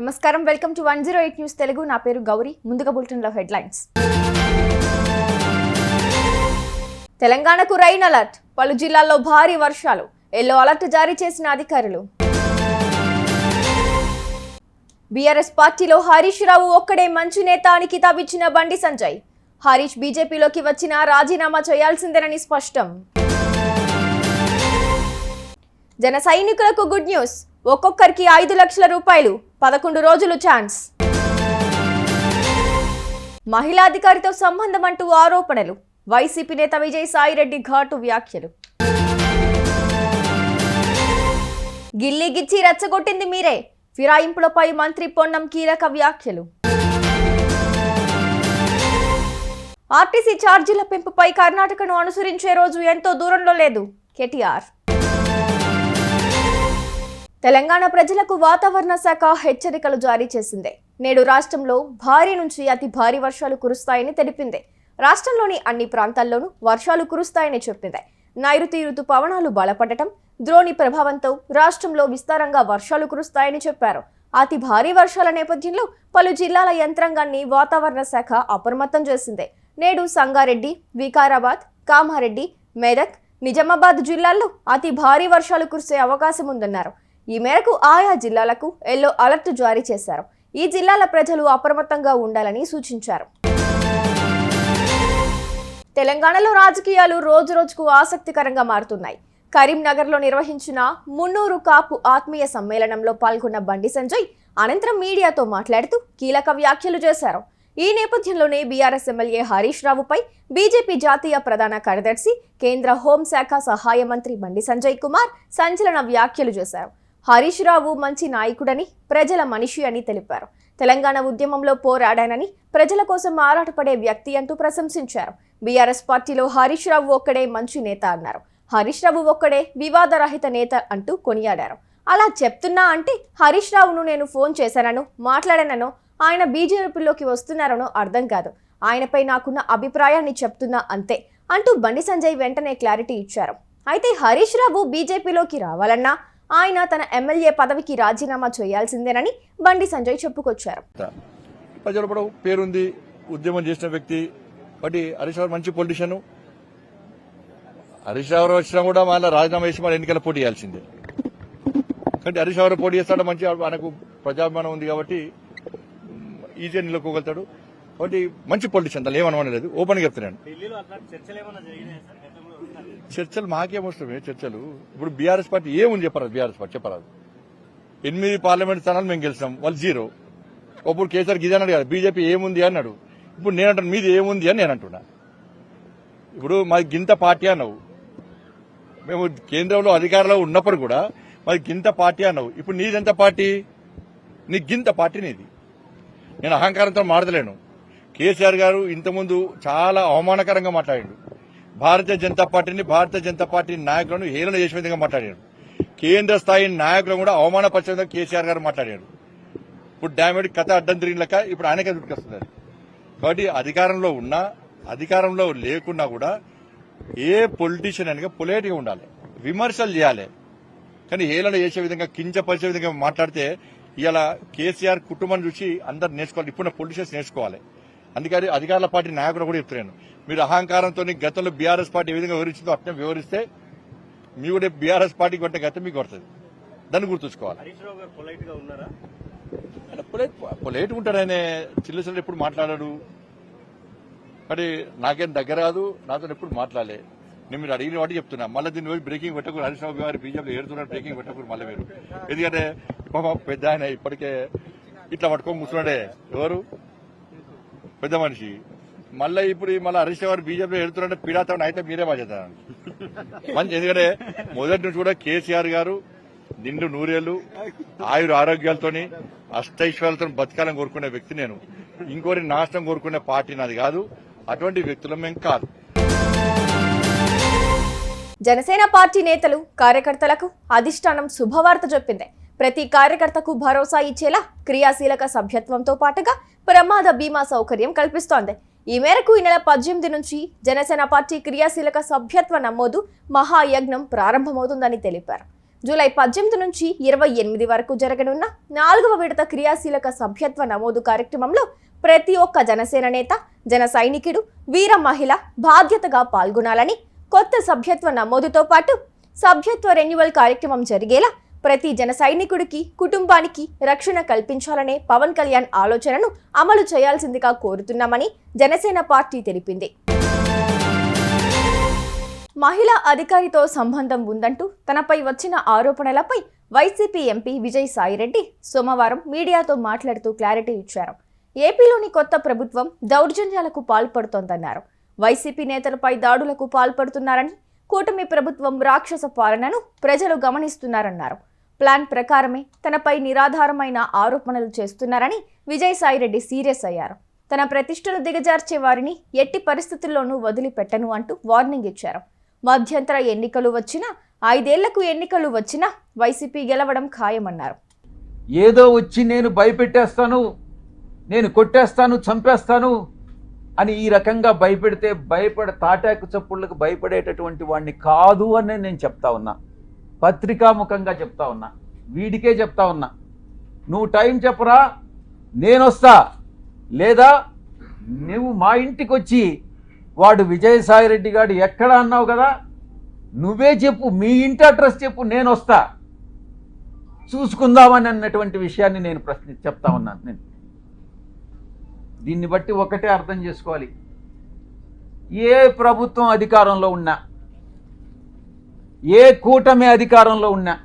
నమస్కారం, welcome to 108 news Telugu. నా పేరు గౌరీ. ముందుగా బులెటిన్లో హెడ్లైన్స్. తెలంగాణకు రైన్ అలర్ట్, పలు జిల్లాల్లో భారీ వర్షాలు, ఎల్లో అలర్ట్ జారీ చేసిన అధికారులు. బీఆర్ఎస్ పార్టీలో హరీష్ రావు ఒక్కడే మంచి నేత అని కితాబిచ్చిన బండి సంజయ్. హరీష్ బీజేపీలోకి వచ్చినా రాజీనామా చేయాల్సిందేనని స్పష్టం. జన సైనికులకు గుడ్ న్యూస్, ఒక్కొక్కరికి 5 లక్షల రూపాయలు, 11 రోజులు ఛాన్స్. మహిళా అధికారితో సంబంధం అంటూ ఆరోపణలు, వైసీపీ నేత విజయసాయిరెడ్డి ఘాటు వ్యాఖ్యలు. గిల్లీ గిచ్చి రెచ్చగొట్టింది మీరే, ఫిరాయింపులపై మంత్రి పొన్నం కీలక వ్యాఖ్యలు. ఆర్టీసీ ఛార్జీల పెంపుపై కర్ణాటకను అనుసరించే రోజు ఎంతో దూరంలో లేదు, కేటీఆర్. తెలంగాణ ప్రజలకు వాతావరణ శాఖ హెచ్చరికలు జారీ చేసింది. నేడు రాష్ట్రంలో భారీ నుంచి అతి భారీ వర్షాలు కురుస్తాయని తెలిపింది. రాష్ట్రంలోని అన్ని ప్రాంతాల్లోనూ వర్షాలు కురుస్తాయని చెప్పింది. నైరుతి ఋతుపవనాలు బలపడటం, ద్రోణి ప్రభావంతో రాష్ట్రంలో విస్తారంగా వర్షాలు కురుస్తాయని చెప్పారు. అతి భారీ వర్షాల నేపథ్యంలో పలు జిల్లాల యంత్రాంగాన్ని వాతావరణ శాఖ అప్రమత్తం చేసింది. నేడు సంగారెడ్డి, వికారాబాద్, కామారెడ్డి, మెదక్, నిజామాబాద్ జిల్లాల్లో అతి భారీ వర్షాలు కురిసే అవకాశం ఉందన్నారు. ఈ మేరకు ఆయా జిల్లాలకు ఎల్లో అలర్ట్ జారీ చేశారు. ఈ జిల్లాల ప్రజలు అప్రమత్తంగా ఉండాలని సూచించారు. తెలంగాణలో రాజకీయాలు రోజురోజుకు ఆసక్తికరంగా మారుతున్నాయి. కరీంనగర్లో నిర్వహించిన మున్నూరు కాపు ఆత్మీయ సమ్మేళనంలో పాల్గొన్న బండి సంజయ్ అనంతరం మీడియాతో మాట్లాడుతూ కీలక వ్యాఖ్యలు చేశారు. ఈ నేపథ్యంలోనే బీఆర్ఎస్ ఎమ్మెల్యే హరీష్ రావుపై బీజేపీ జాతీయ ప్రధాన కార్యదర్శి, కేంద్ర హోంశాఖ సహాయ మంత్రి బండి సంజయ్ కుమార్ సంచలన వ్యాఖ్యలు చేశారు. హరీష్ రావు మంచి నాయకుడని, ప్రజల మనిషి అని తెలిపారు. తెలంగాణ ఉద్యమంలో పోరాడానని, ప్రజల కోసం ఆరాటపడే వ్యక్తి అంటూ ప్రశంసించారు. బీఆర్ఎస్ పార్టీలో హరీష్ రావు ఒక్కడే మంచి నేత అన్నారు. హరీష్ రావు ఒక్కడే వివాదరహిత నేత అంటూ కొనియాడారు. అలా చెప్తున్నా అంటే హరీష్ రావును నేను ఫోన్ చేశానో, మాట్లాడానో, ఆయన బీజేపీలోకి వస్తున్నారనో అర్థం కాదు. ఆయనపై నాకున్న అభిప్రాయాన్ని చెప్తున్నా అంతే అంటూ బండి సంజయ్ వెంటనే క్లారిటీ ఇచ్చారు. అయితే హరీష్ రావు బీజేపీలోకి రావాలన్నా ఆయన తన ఎమ్మెల్యే పదవికి రాజీనామా చేయాల్సిందేనని బండి సంజయ్ చెప్పుకొచ్చారు. ప్రజలు కూడా పేరుంది, ఉద్యమం చేసిన వ్యక్తి. బట్టి హరీష్ రావు మంచి పొలిటీషియన్. హరీష్ రావు వచ్చినా కూడా మళ్ళీ రాజీనామా చేసి మన ఎన్నికల పోటీ చేయాల్సిందే. కాబట్టి హరీష్ రావు పోటీ చేస్తాడు, మంచి ఆయనకు ప్రజాభిమానం ఉంది కాబట్టి ఈజీగా నిలుపుకోగలుగుతాడు. కాబట్టి మంచి పొలిటీషియన్, దాన్ని ఏమనలేదు, ఓపెన్ గా చెప్తున్నాను. చర్చలు మాకేమొస్తామే చర్చలు. ఇప్పుడు బీఆర్ఎస్ పార్టీ ఏముంది చెప్పరాదు, బీఆర్ఎస్ పార్టీ చెప్పరాదు. 8 పార్లమెంట్ స్థానాలు మేము గెలిచాం, వాళ్ళు 0. అప్పుడు కేసీఆర్ గిది అన్నాడు కదా, బీజేపీ ఏముంది అన్నాడు. ఇప్పుడు నేనంటాను మీది ఏముంది అని నేను అంటున్నా. ఇప్పుడు మాది గింత పార్టీ అన్నావు, మేము కేంద్రంలో అధికారంలో ఉన్నప్పుడు కూడా మాది గింత పార్టీ అన్నావు. ఇప్పుడు నీదెంత పార్టీ? నీ గింత పార్టీ నీది. నేను అహంకారంతో మాట్లాడలేను. కేసీఆర్ గారు ఇంతకుముందు చాలా అవమానకరంగా మాట్లాడాడు. భారతీయ జనతా పార్టీ నాయకులను హేళన చేసే విధంగా మాట్లాడాడు. కేంద్ర స్థాయి నాయకులను కూడా అవమానపరిచే విధంగా కేసీఆర్ గారు మాట్లాడాడు. ఇప్పుడు డామేడ్ కథ అడ్డం తిరిగిన లెక్క ఇప్పుడు ఆయనకే దుఃఖిస్తున్నారు. కాబట్టి అధికారంలో ఉన్నా, అధికారంలో లేకున్నా కూడా ఏ పొలిటీషియన్ అనగా పొలైట్ గా ఉండాలి, విమర్శలు చేయాలి. కానీ హేళన చేసే విధంగా, కించపరిచే విధంగా మాట్లాడితే ఇలా కేసీఆర్ కుటుంబం చూసి అందరు నేర్చుకోవాలి. ఇప్పుడు పొలిటీషియన్స్ నేర్చుకోవాలి. అందుకని అధికారుల పార్టీ నాయకులు కూడా చెప్తున్నాను, మీరు అహంకారంతో గతంలో బీఆర్ఎస్ పార్టీ ఏ విధంగా వివరించిందో అట్నే వివరిస్తే మీ కూడా బీఆర్ఎస్ పార్టీ కొట్టే గతం మీకు కొడుతుంది. దాన్ని గుర్తుంచుకోవాలి. పొలైట్ ఉంటాడు ఆయన, చిల్లసలు ఎప్పుడు మాట్లాడాడు. కానీ నాకేం దగ్గర కాదు, నాతో ఎప్పుడు మాట్లాడలే. నేను మీరు అడిగిన వాటి చెప్తున్నా. మళ్ళీ దీన్ని బ్రేకింగ్ పెట్టకూడదు. హరీష్ రావు గారు బీజేపీలో ఏడుతున్నారు, బ్రేకింగ్ పెట్టకూడదు మళ్ళీ మీరు. ఎందుకంటే పెద్ద ఆయన ఇప్పటికే ఇట్లా పట్టుకొని కూర్చున్నాడే, ఎవరు పెద్ద మనిషి. మళ్ళీ ఇప్పుడు హరీష్ రావు గారు బీజేపీలో ఎడుతున్నారంటే పీడాతం అయితే మీరే బాధ్యత మంచి. ఎందుకంటే మొదటి నుంచి కూడా కేసీఆర్ గారు నిండు నూరేళ్లు ఆయుర ఆరోగ్యాలతోని అష్టైశ్వర్యాలతో బతకాలని కోరుకునే వ్యక్తి నేను. ఇంకోరి నాశనం కోరుకునే పార్టీ నాది కాదు. అటువంటి వ్యక్తులు మేము కాదు. జనసేన పార్టీ నేతలు, కార్యకర్తలకు అధిష్టానం శుభవార్త చెప్పింది. ప్రతి కార్యకర్తకు భరోసా ఇచ్చేలా క్రియాశీలక సభ్యత్వంతో పాటుగా ప్రమాద బీమా సౌకర్యం కల్పిస్తోంది. ఈ మేరకు ఈ నెల 18 నుంచి జనసేన పార్టీ క్రియాశీలక సభ్యత్వ నమోదు మహాయజ్ఞం ప్రారంభమవుతుందని తెలిపారు. జూలై 18 నుంచి 28 వరకు జరగనున్న 4వ విడత క్రియాశీలక సభ్యత్వ నమోదు కార్యక్రమంలో ప్రతి ఒక్క జనసేన నేత, జన సైనికుడు, వీర మహిళ బాధ్యతగా పాల్గొనాలని, కొత్త సభ్యత్వ నమోదుతో పాటు సభ్యత్వ రెన్యువల్ కార్యక్రమం జరిగేలా ప్రతి జన సైనికుడికి, కుటుంబానికి రక్షణ కల్పించాలనే పవన్ కళ్యాణ్ ఆలోచనను అమలు చేయాల్సిందిగా కోరుతున్నామని జనసేన పార్టీ తెలిపింది. మహిళా అధికారితో సంబంధం ఉందంటూ తనపై వచ్చిన ఆరోపణలపై వైసీపీ ఎంపీ విజయసాయిరెడ్డి సోమవారం మీడియాతో మాట్లాడుతూ క్లారిటీ ఇచ్చారు. ఏపీలోని కొత్త ప్రభుత్వం దౌర్జన్యాలకు పాల్పడుతోందన్నారు. వైసీపీ నేతలపై దాడులకు పాల్పడుతున్నారని, కూటమి ప్రభుత్వం రాక్షస పాలనను ప్రజలు గమనిస్తున్నారన్నారు. ప్లాన్ ప్రకారమే తనపై నిరాధారమైన ఆరోపణలు చేస్తున్నారని విజయసాయిరెడ్డి సీరియస్ అయ్యారు. తన ప్రతిష్టను దిగజార్చే వారిని ఎట్టి పరిస్థితుల్లోనూ వదిలిపెట్టను అంటూ వార్నింగ్ ఇచ్చారు. మధ్యంతర ఎన్నికలు వచ్చినా, 5 ఏళ్లకు ఎన్నికలు వచ్చినా వైసీపీ గెలవడం ఖాయమన్నారు. ఏదో వచ్చి నేను భయపెట్టేస్తాను, నేను కొట్టేస్తాను, చంపేస్తాను అని ఈ రకంగా భయపెడితే తాటాకు చప్పుళ్ళకు భయపడేటటువంటి వాడిని కాదు అని నేను చెప్తా ఉన్నా. పత్రికాముఖంగా చెప్తా ఉన్నా, వీడికే చెప్తా ఉన్నా. నువ్వు టైం చెప్పరా, నేను వస్తా, లేదా నువ్వు మా ఇంటికి వచ్చి వాడు విజయసాయిరెడ్డి గారు ఎక్కడ అన్నావు కదా, నువ్వే చెప్పు, మీ ఇంటి అడ్రస్ చెప్పు, నేను వస్తా, చూసుకుందామని అన్నటువంటి విషయాన్ని నేను చెప్తా ఉన్నాను. నేను దీన్ని బట్టి ఒకటే అర్థం చేసుకోవాలి, ఏ ప్రభుత్వం అధికారంలో ఉన్నా, ఏ కూటమి అధికారంలో ఉన్నా,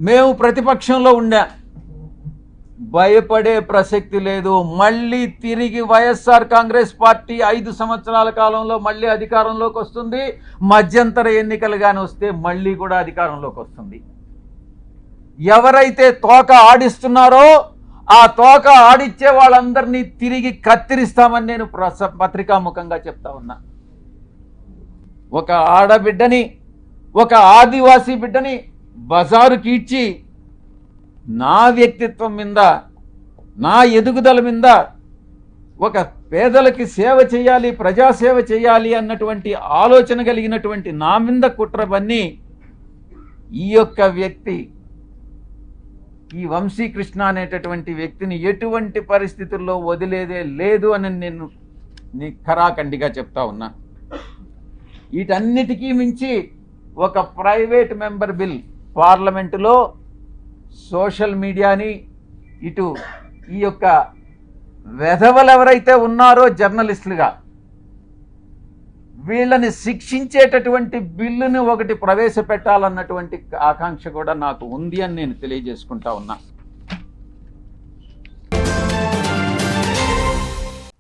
మేము ప్రతిపక్షంలో ఉన్నా భయపడే ప్రసక్తి లేదు. మళ్ళీ తిరిగి వైఎస్ఆర్ కాంగ్రెస్ పార్టీ 5 సంవత్సరాల కాలంలో మళ్ళీ అధికారంలోకి వస్తుంది. మధ్యంతర ఎన్నికలు కానీ వస్తే మళ్ళీ కూడా అధికారంలోకి వస్తుంది. ఎవరైతే తోక ఆడిస్తున్నారో ఆ తోక ఆడిచ్చే వాళ్ళందరినీ తిరిగి కత్తిరిస్తామని నేను పత్రికాముఖంగా చెప్తా ఉన్నా. ఒక ఆడబిడ్డని, ఒక ఆదివాసీ బిడ్డని బజారుకి ఇచ్చి నా వ్యక్తిత్వం మీద, నా ఎదుగుదల మీద, ఒక పేదలకి సేవ చేయాలి, ప్రజాసేవ చేయాలి అన్నటువంటి ఆలోచన కలిగినటువంటి నా మీద కుట్రబన్ని ఈ యొక్క వ్యక్తి, ఈ వంశీకృష్ణ అనేటటువంటి వ్యక్తిని ఎటువంటి పరిస్థితుల్లో వదిలేదే లేదు అని నేను ఖరాఖండిగా చెప్తా ఉన్నా. వీటన్నిటికీ మించి ఒక ప్రైవేట్ మెంబర్ బిల్ పార్లమెంటులో సోషల్ మీడియాని, ఇటు ఈ యొక్క వెధవలు ఎవరైతే ఉన్నారో జర్నలిస్టులుగా, వీళ్ళని శిక్షించేటటువంటి బిల్లుని ఒకటి ప్రవేశపెట్టాలన్నటువంటి ఆకాంక్ష కూడా నాకు ఉంది అని నేను తెలియజేసుకుంటా ఉన్నా.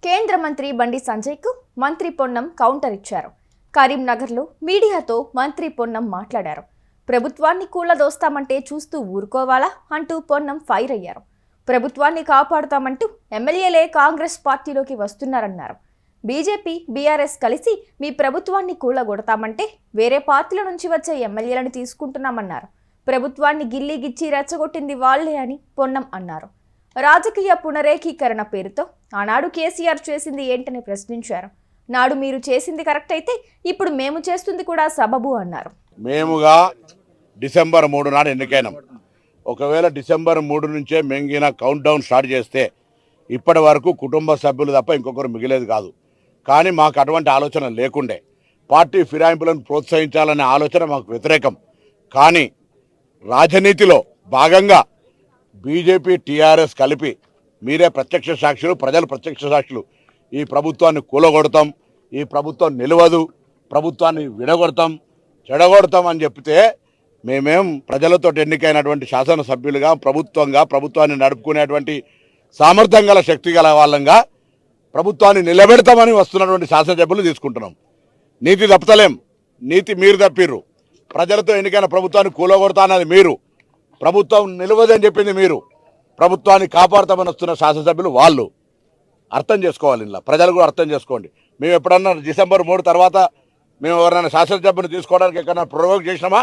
కేంద్ర మంత్రి బండి సంజయ్కు మంత్రి పొన్నం కౌంటర్ ఇచ్చారు. కరీంనగర్లో మీడియాతో మంత్రి పొన్నం మాట్లాడారు. ప్రభుత్వాన్ని కూలదోస్తామంటే చూస్తూ ఊరుకోవాలా అంటూ పొన్నం ఫైర్ అయ్యారు. ప్రభుత్వాన్ని కాపాడుతామంటూ ఎమ్మెల్యేలే కాంగ్రెస్ పార్టీలోకి వస్తున్నారన్నారు. బీజేపీ, బీఆర్ఎస్ కలిసి మీ ప్రభుత్వాన్ని కూలగొడతామంటే వేరే పార్టీల నుంచి వచ్చే ఎమ్మెల్యేలను తీసుకుంటున్నామన్నారు. ప్రభుత్వాన్ని గిల్లి గిచ్చి రెచ్చగొట్టింది వాళ్లే అని పొన్నం అన్నారు. రాజకీయ పునరేకీకరణ పేరుతో ఆనాడు కేసీఆర్ చేసింది ఏంటని ప్రశ్నించారు. నాడు మీరు చేసింది కరెక్ట్ అయితే ఇప్పుడు మేము చేస్తుంది కూడా సబబు అన్నారు. మేముగా డిసెంబర్ 3 నాడు ఎన్నికైనాం. ఒకవేళ డిసెంబర్ 3 నుంచే మెంగిన కౌంట్ డౌన్ స్టార్ట్ చేస్తే ఇప్పటి వరకు కుటుంబ సభ్యులు తప్ప ఇంకొకరు మిగిలేదు కాదు. కానీ మాకు అటువంటి ఆలోచన లేకుండే. పార్టీ ఫిరాయింపులను ప్రోత్సహించాలనే ఆలోచన మాకు వ్యతిరేకం. కానీ రాజనీతిలో భాగంగా బీజేపీ, టీఆర్ఎస్ కలిపి, మీరే ప్రత్యక్ష సాక్షులు, ప్రజలు ప్రత్యక్ష సాక్షులు, ఈ ప్రభుత్వాన్ని కూలగొడతాం, ఈ ప్రభుత్వం నిలవదు, ప్రభుత్వాన్ని విడగొడతాం, చెడగొడతాం అని చెప్తే మేమేం ప్రజలతో ఎన్నికైనటువంటి శాసనసభ్యులుగా, ప్రభుత్వాన్ని నడుపుకునేటువంటి సామర్థ్యం గల, శక్తి గల వాళ్ళంగా ప్రభుత్వాన్ని నిలబెడతామని వస్తున్నటువంటి శాసనసభ్యులు తీసుకుంటున్నాం. నీతి తప్పలేం, నీతి మీరు తప్పిర్రు. ప్రజలతో ఎన్నికైన ప్రభుత్వాన్ని కూలగొడతా అన్నది మీరు, ప్రభుత్వం నిలవదని చెప్పింది మీరు, ప్రభుత్వాన్ని కాపాడుతామని వస్తున్న శాసనసభ్యులు వాళ్ళు. అర్థం చేసుకోవాలి, ఇలా ప్రజలు కూడా అర్థం చేసుకోండి. మేము ఎప్పుడన్నా డిసెంబర్ 3 తర్వాత మేము ఎవరైనా శాసనసభ్యుని తీసుకోవడానికి ఎక్కడన్నా ప్రొవోక్ చేసినామా?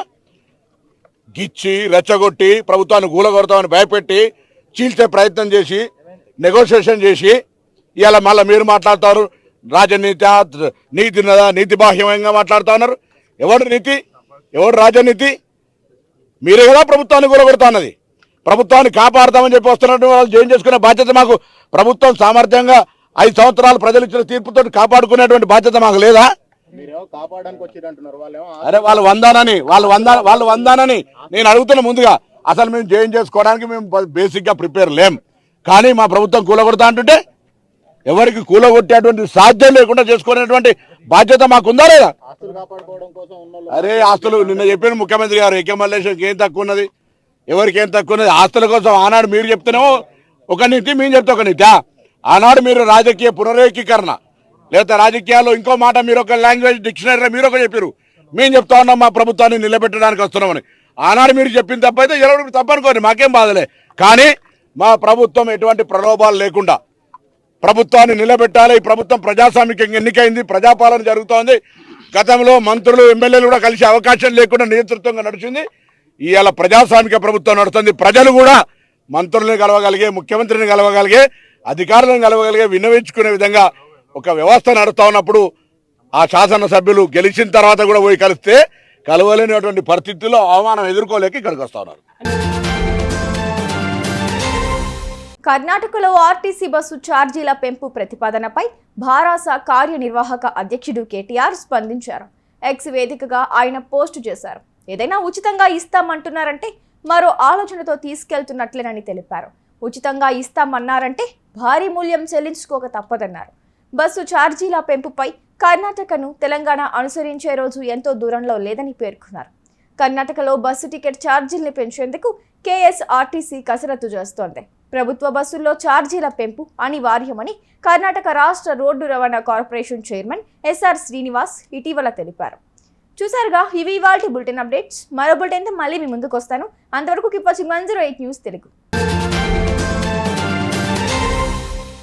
గిచ్చి రెచ్చగొట్టి ప్రభుత్వాన్ని కూలగొడతామని భయపెట్టి చీల్చే ప్రయత్నం చేసి నెగోషియేషన్ చేసి ఇవాళ మళ్ళీ మీరు మాట్లాడతారు నీతి బాహ్యంగా మాట్లాడుతూ ఉన్నారు. ఎవరు నీతి, ఎవరు రాజనీతి? మీరే కదా ప్రభుత్వాన్ని కూలగొడుతున్నది. ప్రభుత్వాన్ని కాపాడుతామని చెప్పి వస్తున్నట్టు వాళ్ళు జాయిన్ చేసుకునే బాధ్యత మాకు, ప్రభుత్వం సామర్థ్యంగా 5 సంవత్సరాలు ప్రజలు ఇచ్చిన తీర్పుతో కాపాడుకునేటువంటి బాధ్యత మాకు లేదా? అరే వాళ్ళు వందానని నేను అడుగుతున్నా. ముందుగా అసలు మేము జాయిన్ చేసుకోవడానికి మేము బేసిక్ గా ప్రిపేర్ లేం, కానీ మా ప్రభుత్వం కూలగొడతా అంటుంటే ఎవరికి కూలగొట్టేటువంటి సాధ్యం లేకుండా చేసుకునేటువంటి బాధ్యత మాకుందా లేదా? అరే ఆస్తులు నిన్న చెప్పిన ముఖ్యమంత్రి గారు ఎక్ఎంఎల్ఏషన్కి ఏం తక్కువ ఉన్నది, ఎవరికి ఏం తక్కువ ఉన్నది? ఆస్తుల కోసం ఆనాడు మీరు చెప్తేనేమో ఒక నీతి, మేము చెప్తే ఒక నీతి. ఆనాడు మీరు రాజకీయ పునరేకీకరణ లేకపోతే రాజకీయాల్లో ఇంకో మాట మీరు ఒక లాంగ్వేజ్ డిక్షనరీలో మీరు ఒక చెప్పారు, మేము చెప్తా ఉన్నాం మా ప్రభుత్వాన్ని నిలబెట్టడానికి వస్తున్నామని. ఆనాడు మీరు చెప్పిన తప్పైతే ఎవరు తప్పనుకోండి, మాకేం బాధలే. కానీ మా ప్రభుత్వం ఎటువంటి ప్రలోభాలు లేకుండా ప్రభుత్వాన్ని నిలబెట్టాలి. ఈ ప్రభుత్వం ప్రజాస్వామికంగా ఎన్నికైంది, ప్రజాపాలన జరుగుతోంది. గతంలో మంత్రులు ఎమ్మెల్యేలు కూడా కలిసే అవకాశం లేకుండా నియంతృత్వంగా నడిచింది. ఇవాళ ప్రజాస్వామిక ప్రభుత్వం నడుస్తుంది. ప్రజలు కూడా మంత్రులను కలవగలిగే, ముఖ్యమంత్రిని కలవగలిగే, అధికారులను కలవగలిగే, విన్నవించుకునే విధంగా ఒక వ్యవస్థ నడుస్తూ ఉన్నప్పుడు ఆ శాసనసభ్యులు గెలిచిన తర్వాత కూడా పోయి కలిస్తే కలవలేనటువంటి పరిస్థితుల్లో అవమానం ఎదుర్కోలేక ఇక్కడికి వస్తూ ఉన్నారు. కర్ణాటకలో ఆర్టీసీ బస్సు ఛార్జీల పెంపు ప్రతిపాదనపై భారాస కార్యనిర్వాహక అధ్యక్షుడు కేటీఆర్ స్పందించారు. ఎక్స్ వేదికగా ఆయన పోస్టు చేశారు. ఏదైనా ఉచితంగా ఇస్తామంటున్నారంటే మరో ఆలోచనతో తీసుకెళ్తున్నట్లేనని తెలిపారు. ఉచితంగా ఇస్తామన్నారంటే భారీ మూల్యం చెల్లించుకోక తప్పదన్నారు. బస్సు ఛార్జీల పెంపుపై కర్ణాటకను తెలంగాణ అనుసరించే రోజు ఎంతో దూరంలో లేదని పేర్కొన్నారు. కర్ణాటకలో బస్సు టికెట్ ఛార్జీల్ని పెంచేందుకు కేఎస్ఆర్టీసీ కసరత్తు చేస్తోంది. ప్రభుత్వ బస్సుల్లో ఛార్జీల పెంపు అనివార్యమని కర్ణాటక రాష్ట్ర రోడ్డు రవాణా కార్పొరేషన్ చైర్మన్ ఎస్ఆర్ శ్రీనివాస్ ఇటీవల తెలిపారు. చూసారుగా, ఇవి ఇవాల్టి బులెటిన్ అప్డేట్స్. మరో బులెటిన్తో మళ్ళీ మీ ముందుకు వస్తాను. అంతవరకు కీప్ వాచింగ్ 108 న్యూస్ తెలుగు.